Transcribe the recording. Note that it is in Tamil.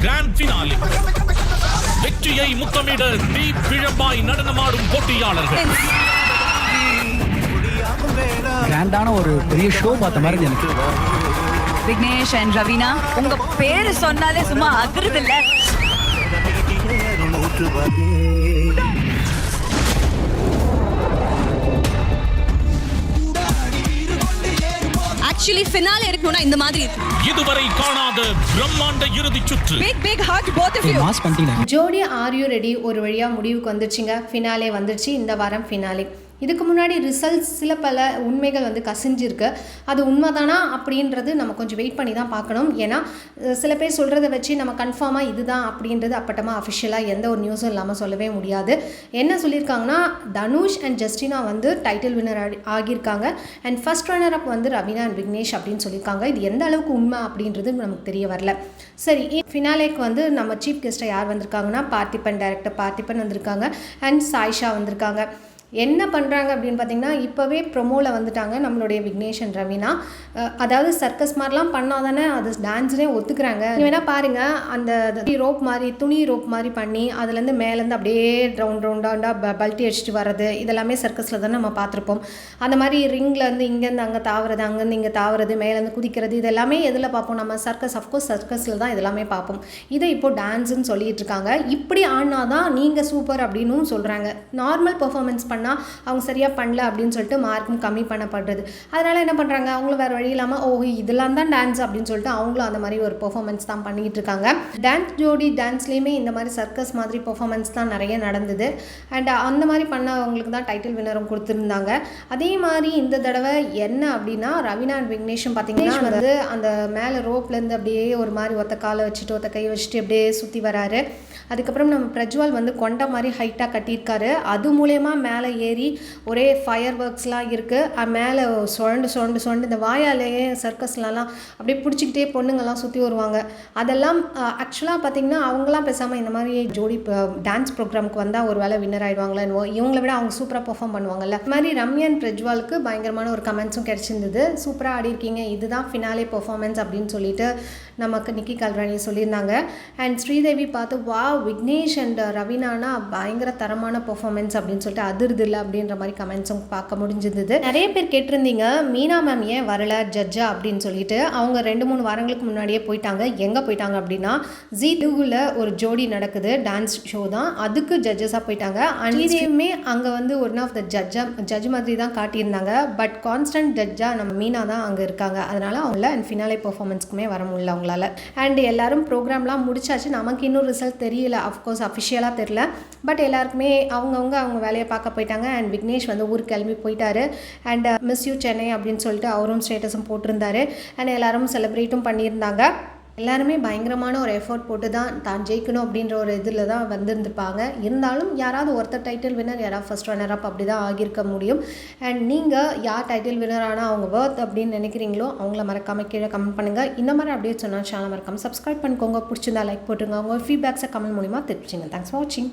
Grand finale. வெற்றியை முத்தமிட தீப்பிழம்பாய் நடனமாடும் போட்டியாளர்கள். கிராண்டான ஒரு பெரிய ஷோ பார்த்த மாதிரி எனக்கு. விக்னேஷ் அண்ட் ரவீனா, உங்க பேரு சொன்னாலே சும்மா அதிருது இல்ல? ஆக்சுவலி ஃபினாலே இருக்கணும்னா இந்த மாதிரி இதுவரை காணாத பிரம்மாண்ட இறுதி சுற்று. Big heart both of you. Mass பண்ணிட்டீங்க. ஜோடி ஆர் யூ ரெடி ஒரு வழியா முடிவுக்கு வந்துருச்சுங்க. ஃபினாலே வந்துருச்சு. இந்த வாரம் ஃபினாலே. இதுக்கு முன்னாடி ரிசல்ட்ஸ் சில பல உண்மைகள் வந்து கசிஞ்சிருக்கு. அது உண்மைதானா அப்படின்றது நம்ம கொஞ்சம் வெயிட் பண்ணி தான் பார்க்கணும். ஏன்னா சில பேர் சொல்கிறத வச்சு நம்ம கன்ஃபார்மாக இதுதான் அப்படின்றது அப்பட்டமாக அஃபிஷியலாக எந்த ஒரு நியூஸும் இல்லாமல் சொல்லவே முடியாது. என்ன சொல்லியிருக்காங்கன்னா, தனுஷ் அண்ட் ஜஸ்டினா வந்து டைட்டில் வின்னர் ஆகியிருக்காங்க. அண்ட் ஃபர்ஸ்ட் ரன்னர் அப் வந்து ரவீனா அண்ட் விக்னேஷ் அப்படின்னு சொல்லியிருக்காங்க. இது எந்த அளவுக்கு உண்மை அப்படின்றது நமக்கு தெரிய வரல. சரி, ஃபினாலேக்கு வந்து நம்ம சீஃப் கெஸ்ட்டாக யார் வந்திருக்காங்கன்னா, பார்த்திபன், டைரக்டர் பார்த்திபன் வந்திருக்காங்க. அண்ட் சாயிஷா வந்திருக்காங்க. என்ன பண்ணுறாங்க அப்படின்னு பார்த்தீங்கன்னா, இப்போவே ப்ரொமோவில் வந்துட்டாங்க நம்மளுடைய விக்னேஷ் அண்ட் ரவீனா. அதாவது சர்க்கஸ் மாதிரிலாம் பண்ணால் தானே அது டான்ஸரே ஒத்துக்கிறாங்க. வேணால் பாருங்கள், அந்த ரோப் மாதிரி துணி ரோப் மாதிரி பண்ணி அதுலேருந்து மேலேருந்து அப்படியே ரவுண்டாக பல்ட்டி அடிச்சுட்டு வர்றது, இதெல்லாமே சர்க்கஸில் தானே நம்ம பார்த்துருப்போம். அந்த மாதிரி ரிங்லேருந்து இங்கேருந்து அங்கே தாவுறது, அங்கேருந்து இங்கே தாவுறது, மேலேருந்து குதிக்கிறது, இது எல்லாமே எதில் பார்ப்போம் நம்ம? சர்க்கஸ். அஃப்கோர்ஸ் சர்க்கஸில் தான் இதெல்லாமே பார்ப்போம். இதை இப்போது டான்ஸுன்னு சொல்லிட்டு இருக்காங்க. இப்படி ஆடினா தான் நீங்கள் சூப்பர் அப்படின்னும் சொல்கிறாங்க. நார்மல் பெர்ஃபார்மன்ஸ் அவங்க சரியாக பண்ணல அப்படின்னு சொல்லிட்டு மார்க்கும் கம்மி பண்ணப்படுறது. அதனால் என்ன பண்ணுறாங்க, அவங்களும் வேறு வழி இல்லாமல் இதெல்லாம் தான் டான்ஸ் அப்படின்னு சொல்லிட்டு அவங்களும் அந்த மாதிரி ஒரு பெர்ஃபார்மன்ஸ் தான் பண்ணிகிட்டு இருக்காங்க. டான்ஸ் ஜோடி டான்ஸ்லேயுமே இந்த மாதிரி சர்க்கஸ் மாதிரி பெர்ஃபார்மன்ஸ் தான் நிறைய நடந்தது. அண்ட் அந்த மாதிரி பண்ணவங்களுக்கு தான் டைட்டில் வின்னரும் கொடுத்துருந்தாங்க. அதே மாதிரி இந்த தடவை என்ன அப்படின்னா, ரவீனா அண்ட் விக்னேஷும் பார்த்தீங்கன்னா வந்து அந்த மேலே ரோப்லேருந்து அப்படியே ஒரு மாதிரி ஒத்த காலை வச்சுட்டு ஒத்த கை வச்சுட்டு அப்படியே சுற்றி வராரு. அதுக்கப்புறம் நம்ம பிரஜ்வால் வந்து கொண்ட மாதிரி ஹைட்டாக கட்டியிருக்காரு. அது மூலயமா மேலே ஏறி ஒரே ஃபயர் ஒர்க்ஸ்லாம் இருக்குது. மேலே சொண்டு இந்த வாயாலேயே சர்க்கஸ்லலாம் அப்படியே பிடிச்சிக்கிட்டே பொண்ணுங்கள்லாம் சுற்றி வருவாங்க. அதெல்லாம் ஆக்சுவலாக பார்த்திங்கன்னா அவங்களாம் பேசாமல் இந்த மாதிரி ஜோடி டான்ஸ் ப்ரோக்ராமுக்கு வந்தால் ஒரு வேளை வின்னர் ஆகிடுவாங்களோ, இவங்களை விட அவங்க சூப்பராக பெர்ஃபார்ம் பண்ணுவாங்கல்ல. இது மாதிரி ரம்யான் பிரஜ்வாலுக்கு பயங்கரமான ஒரு கமெண்ட்ஸும் கிடச்சிருந்தது. சூப்பராக ஆடிருக்கீங்க, இதுதான் ஃபினாலே பெர்ஃபார்மன்ஸ் அப்படின்னு சொல்லிட்டு நமக்கு நிக்கி கல்ராணி சொல்லியிருந்தாங்க. அண்ட் ஸ்ரீதேவி பார்த்து வா விக்னேஷ் அண்ட் ரவீனானா பயங்கர தரமான பெர்ஃபார்மன்ஸ் அப்படின்னு சொல்லிட்டு அதிர்து இல்லை அப்படின்ற மாதிரி கமெண்ட்ஸும் பார்க்க முடிஞ்சிருந்தது. நிறைய பேர் கேட்டிருந்தீங்க, மீனா மேம் ஏன் வரல ஜட்ஜா அப்படின்னு சொல்லிட்டு. அவங்க 2-3 வாரங்களுக்கு முன்னாடியே போயிட்டாங்க. எங்கே போயிட்டாங்க அப்படின்னா, ஜீ2ல ஒரு ஜோடி நடக்குது, டான்ஸ் ஷோ தான், அதுக்கு ஜட்ஜஸாக போயிட்டாங்க. அன்றையுமே அங்கே வந்து ஒன் ஆஃப் த ஜட்ஜ் மாதிரி தான் காட்டியிருந்தாங்க. பட் கான்ஸ்டன்ட் ஜட்ஜாக நம்ம மீனா தான் அங்கே இருக்காங்க. அதனால அவங்கள அண்ட் ஃபினாலே பெர்ஃபார்மன்ஸ்க்குமே வர முடியல அவங்களால. அண்ட் எல்லாரும் ப்ரோக்ராம்லாம் முடிச்சாச்சு. நமக்கு இன்னும் ரிசல்ட் தெரியல, அஃப்கோர்ஸ் அஃபிஷியலாக தெரியல. பட் எல்லாருக்குமே அவங்க வேலையை பார்க்க போயிட்டாங்க. அண்ட் விக்னேஷ் வந்து ஊருக்கு கிளம்பி போயிட்டாரு. அண்ட் மிஸ் யூ சென்னை அப்படின்னு சொல்லிட்டு அவரும் ஸ்டேட்டஸும் போட்டிருந்தாரு. அண்ட் எல்லாரும் செலிப்ரேட்டும் பண்ணியிருந்தாங்க. எல்லாருமே பயங்கரமான ஒரு எஃபோர்ட் போட்டு தான் ஜெயிக்கணும் அப்படின்ற ஒரு இதில் தான் வந்திருந்துப்பாங்க. இருந்தாலும் யாராவது ஒருத்தர் டைட்டில் வின்னர், யாராவது ஃபர்ஸ்ட் ரன்னர் அப் அப்படி தான் ஆகியிருக்க முடியும். அண்ட் நீங்கள் யார் டைட்டில் வின்னர் ஆனால் அவங்க வர்த் அப்படின்னு நினைக்கிறீங்களோ அவங்கள மறக்காமல் கீழே கமெண்ட் பண்ணுங்கள். இந்த மாதிரி அப்டேட் சொன்னால் சேனல் மறக்காமல் சப்ஸ்கிரைப் பண்ணிக்கோங்க. பிடிச்சிருந்தா லைக் போட்டுருங்க. உங்கள் ஃபீட்பேக்ஸை கமெண்ட் மூலிமா தெரிவிச்சிங்க. தேங்க்ஸ் ஃபார் வாட்சிங்.